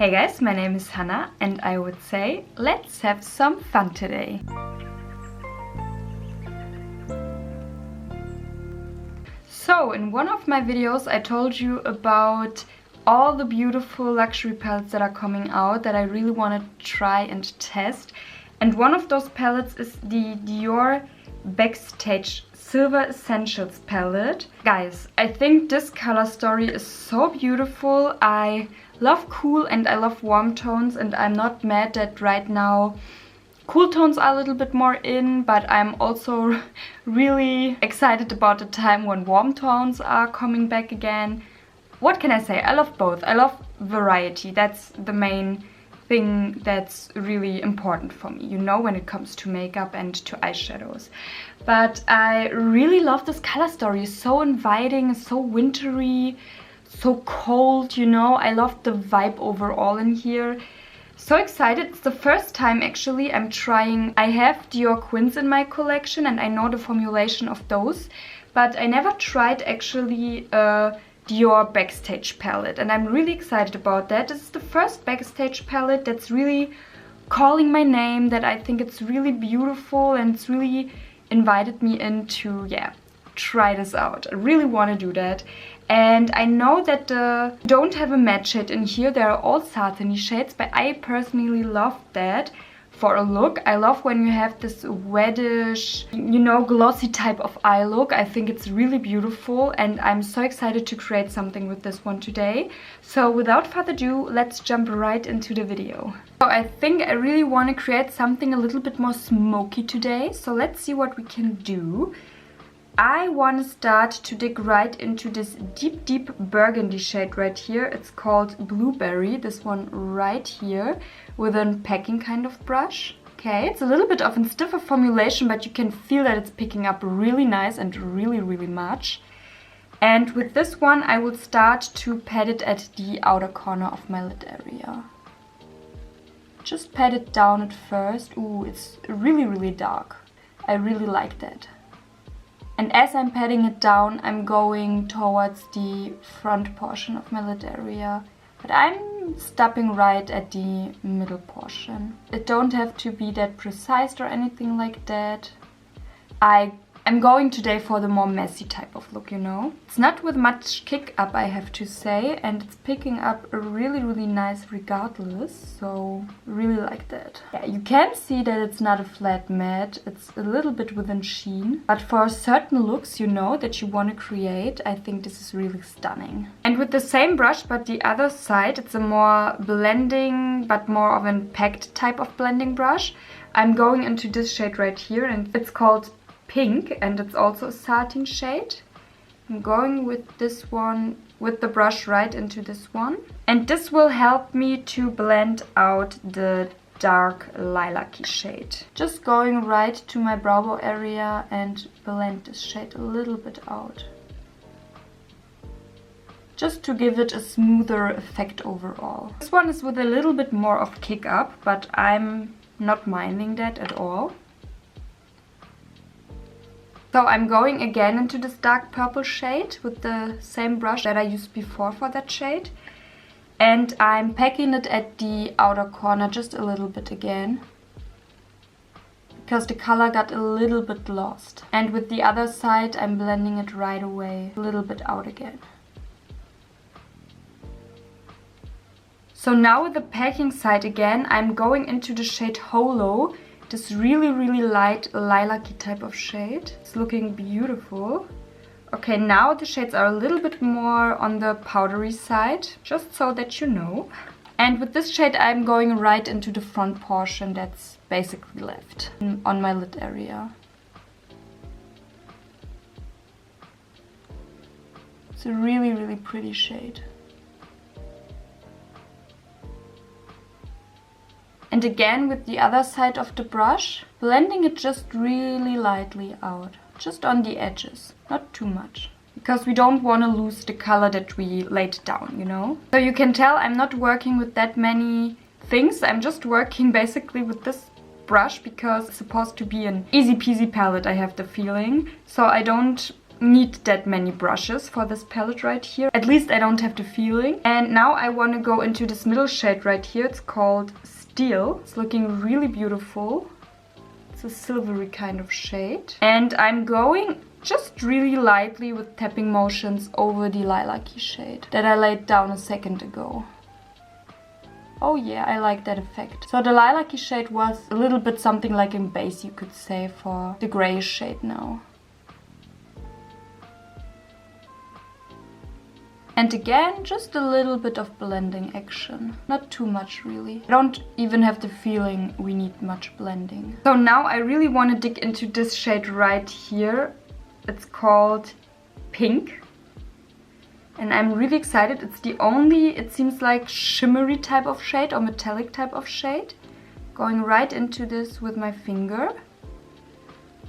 Hey guys, my name is Hannah and I would say let's have some fun today. So in one of my videos I told you about all the beautiful luxury palettes that are coming out that I really want to try and test. And one of those palettes is the Dior Backstage Silver Essentials palette. Guys, I think this color story is so beautiful. I love cool and I love warm tones, and I'm not mad that right now cool tones are a little bit more in, but I'm also really excited about the time when warm tones are coming back again. What can I say? I love both. I love variety. That's the main thing that's really important for me, you know, when it comes to makeup and to eyeshadows. But I really love this color story. It's so inviting, so wintry, so cold, you know. I love the vibe overall in here. So excited. It's the first time actually I'm trying. I have Dior Quins in my collection and I know the formulation of those, but I never tried actually a Dior Backstage palette, and I'm really excited about that. This is the first Backstage palette that's really calling my name, that I think it's really beautiful and it's really invited me into, yeah, try this out. I really want to do that. And I know that don't have a matte shade in here. They are all satiny shades, but I personally love that for a look. I love when you have this reddish, you know, glossy type of eye look. I think it's really beautiful and I'm so excited to create something with this one today. So without further ado, let's jump right into the video. So I think I really want to create something a little bit more smoky today. So let's see what we can do. I want to start to dig right into this deep burgundy shade right here. It's called Blueberry, this one right here, with a packing kind of brush. Okay, it's a little bit of a stiffer formulation, but you can feel that it's picking up really nice and really much. And with this one I will start to pat it at the outer corner of my lid area. Just pat it down at first. Ooh, it's really dark. I really like that. And as I'm patting it down, I'm going towards the front portion of my lid area. But I'm stopping right at the middle portion. It don't have to be that precise or anything like that. I'm going today for the more messy type of look, you know. It's not with much kick up, I have to say, and it's picking up really nice regardless, so really like that. Yeah, you can see that it's not a flat matte, it's a little bit within sheen, but for certain looks, you know, that you want to create, I think this is really stunning. And with the same brush, but the other side, it's a more blending, but more of an packed type of blending brush. I'm going into this shade right here, and it's called Pink, and it's also a satin shade. I'm going with this one, with the brush right into this one. And this will help me to blend out the dark lilac-y shade. Just going right to my brow bone area and blend this shade a little bit out. Just to give it a smoother effect overall. This one is with a little bit more of kick up, but I'm not minding that at all. So I'm going again into this dark purple shade with the same brush that I used before for that shade. And I'm packing it at the outer corner just a little bit again, because the color got a little bit lost. And with the other side I'm blending it right away, a little bit out again. So now with the packing side again, I'm going into the shade Holo. This really light lilac-y type of shade. It's looking beautiful. Okay, now the shades are a little bit more on the powdery side, just so that you know. And with this shade I'm going right into the front portion that's basically left on my lid area. It's a really pretty shade. And again with the other side of the brush, blending it just really lightly out, just on the edges, not too much, because we don't want to lose the color that we laid down, you know. So you can tell I'm not working with that many things. I'm just working basically with this brush because it's supposed to be an easy peasy palette, I have the feeling. So I don't need that many brushes for this palette right here. At least I don't have the feeling. And now I want to go into this middle shade right here. It's called Steel. It's looking really beautiful. It's a silvery kind of shade. And I'm going just really lightly with tapping motions over the lilac-y shade that I laid down a second ago. Oh yeah, I like that effect. So the lilac-y shade was a little bit something like in base, you could say, for the grayish shade now. And again, just a little bit of blending action. Not too much, really. I don't even have the feeling we need much blending. So now I really want to dig into this shade right here. It's called Pink. And I'm really excited. It's the only, it seems like, shimmery type of shade or metallic type of shade. Going right into this with my finger.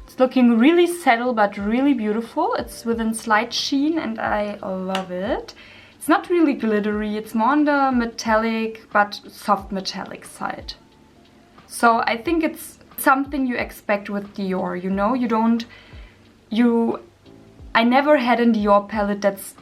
It's looking really subtle but really beautiful. It's within slight sheen and I love it. It's not really glittery. It's more on the metallic but soft metallic side. So I think it's something you expect with Dior, you know? I never had a Dior palette that's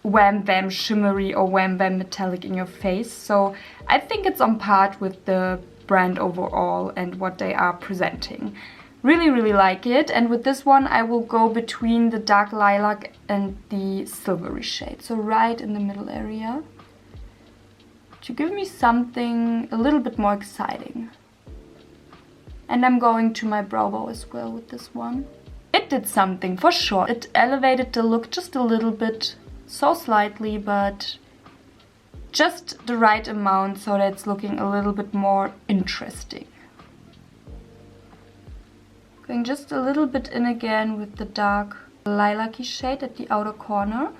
wham bam shimmery or wham bam metallic in your face. So I think it's on par with the brand overall and what they are presenting. Really, really like it. And with this one I will go between the dark lilac and the silvery shade. So right in the middle area. To give me something a little bit more exciting. And I'm going to my brow bow as well with this one. It did something, for sure. It elevated the look just a little bit, so slightly, but just the right amount so that it's looking a little bit more interesting. Going just a little bit in again with the dark lilac-y shade at the outer corner.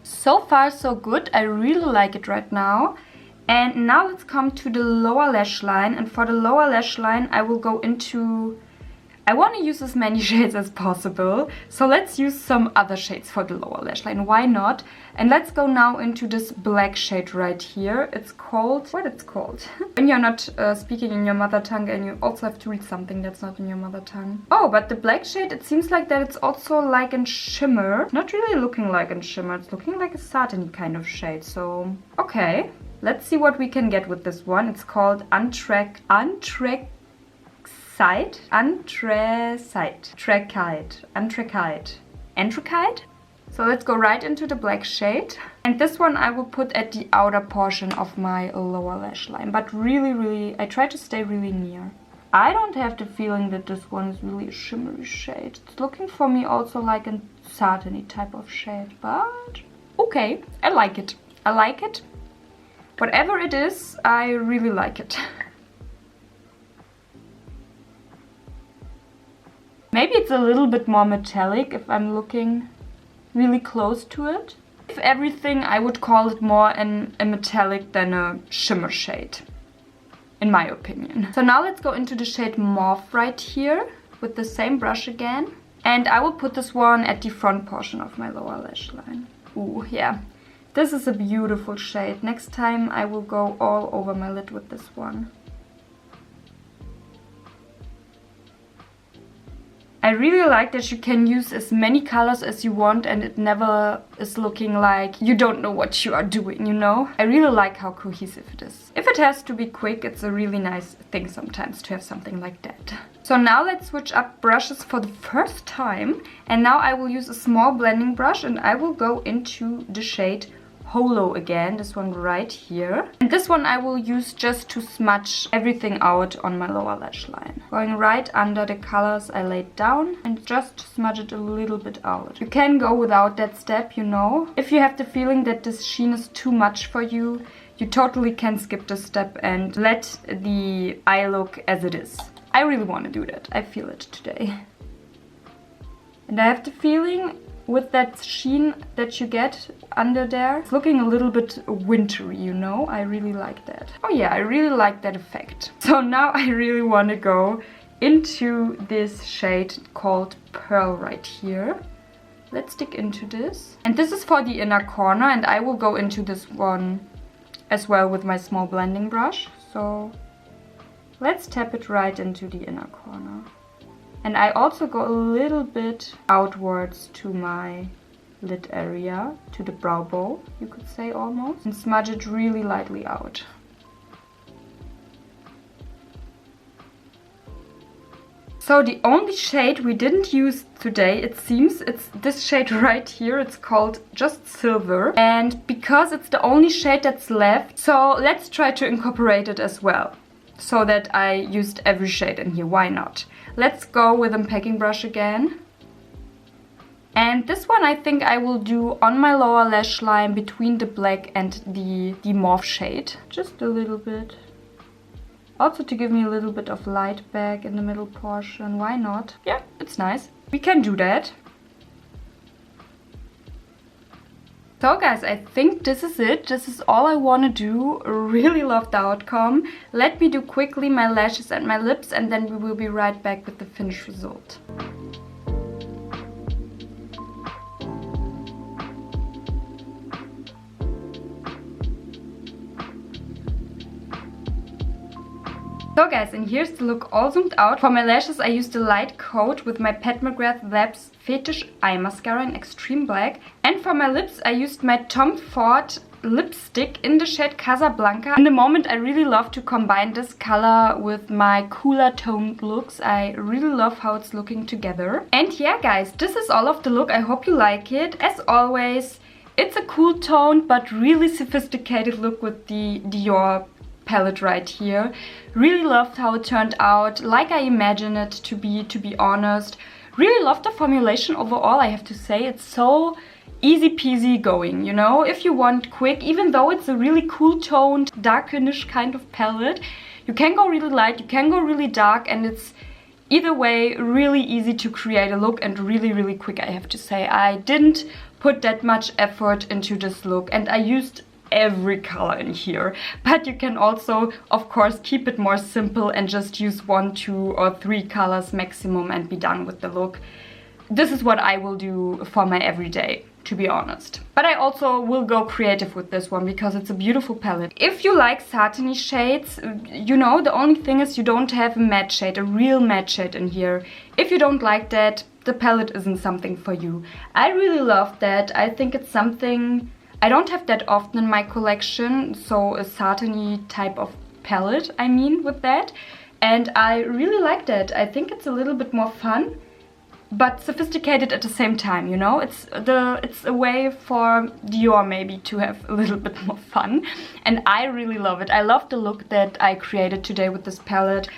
So far so good, I really like it right now. And now let's come to the lower lash line, and for the lower lash line I will go into... I want to use as many shades as possible, so let's use some other shades for the lower lash line, why not? And let's go now into this black shade right here. It's called... what it's called? When you're not speaking in your mother tongue and you also have to read something that's not in your mother tongue. Oh, but the black shade, it seems like that it's also like in shimmer. Not really looking like in shimmer, it's looking like a satiny kind of shade, so... okay. Let's see what we can get with this one. It's called Anthracite. So let's go right into the black shade. And this one I will put at the outer portion of my lower lash line. But really, I try to stay really near. I don't have the feeling that this one is really a shimmery shade. It's looking for me also like a satiny type of shade. But okay, I like it. I like it. Whatever it is, I really like it. Maybe it's a little bit more metallic if I'm looking really close to it. If everything, I would call it more a metallic than a shimmer shade, in my opinion. So now let's go into the shade Mauve right here with the same brush again. And I will put this one at the front portion of my lower lash line. Ooh, yeah. This is a beautiful shade. Next time I will go all over my lid with this one. I really like that you can use as many colors as you want and it never is looking like you don't know what you are doing, you know? I really like how cohesive it is. If it has to be quick, it's a really nice thing sometimes to have something like that. So now let's switch up brushes for the first time. And now I will use a small blending brush and I will go into the shade Holo again, this one right here. And this one I will use just to smudge everything out on my lower lash line. Going right under the colors I laid down and just smudge it a little bit out. You can go without that step, you know. If you have the feeling that this sheen is too much for you, you totally can skip this step and let the eye look as it is. I really want to do that. I feel it today. And I have the feeling with that sheen that you get under there, it's looking a little bit wintry, you know? I really like that. Oh yeah, I really like that effect. So now I really want to go into this shade called Pearl right here. Let's dig into this. And this is for the inner corner and I will go into this one as well with my small blending brush. So let's tap it right into the inner corner. And I also go a little bit outwards to my lid area, to the brow bone, you could say almost, and smudge it really lightly out. So the only shade we didn't use today, it seems, it's this shade right here. It's called just Silver. And because it's the only shade that's left, so let's try to incorporate it as well. So that I used every shade in here, why not? Let's go with a packing brush again. And this one I think I will do on my lower lash line between the black and the mauve shade. Just a little bit. Also to give me a little bit of light back in the middle portion. Why not? Yeah, it's nice. We can do that. So guys, I think this is it. This is all I want to do. Really love the outcome. Let me do quickly my lashes and my lips, and then we will be right back with the finished result. So guys, and here's the look all zoomed out. For my lashes I used a light coat with my mcgrath Fetish Eye Mascara in Extreme Black. And for my lips I used my Tom Ford lipstick in the shade Casablanca. In the moment I really love to combine this color with my cooler toned looks. I really love how it's looking together. And yeah guys, this is all of the look. I hope you like it. As always, it's a cool toned but really sophisticated look with the Dior palette right here. Really loved how it turned out, like I imagined it to be honest. Really loved the formulation overall, I have to say. It's so easy peasy going, you know, if you want quick, even though it's a really cool toned, darkenish kind of palette. You can go really light, you can go really dark, and it's either way really easy to create a look and really quick, I have to say. I didn't put that much effort into this look, and I used every color in here, but you can also of course keep it more simple and just use 1, 2 or 3 colors maximum and be done with the look. This is what I will do for my everyday, to be honest. But I also will go creative with this one because it's a beautiful palette. If you like satiny shades, you know, the only thing is you don't have a matte shade, a real matte shade in here. If you don't like that, the palette isn't something for you. I really love that. I think it's something I don't have that often in my collection, so a satiny type of palette, I mean, with that. And I really like that. I think it's a little bit more fun, but sophisticated at the same time, you know? It's a way for Dior maybe to have a little bit more fun. And I really love it. I love the look that I created today with this palette.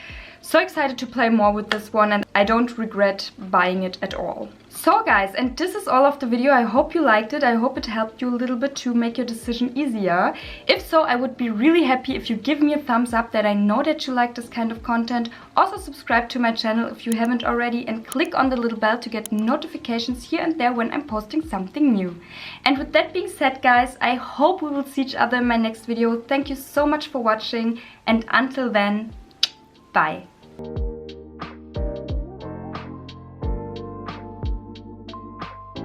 So excited to play more with this one, and I don't regret buying it at all. So guys, and this is all of the video. I hope you liked it. I hope it helped you a little bit to make your decision easier. If so, I would be really happy if you give me a thumbs up, that I know that you like this kind of content. Also subscribe to my channel if you haven't already, and click on the little bell to get notifications here and there when I'm posting something new. And with that being said guys, I hope we will see each other in my next video. Thank you so much for watching, and until then, bye.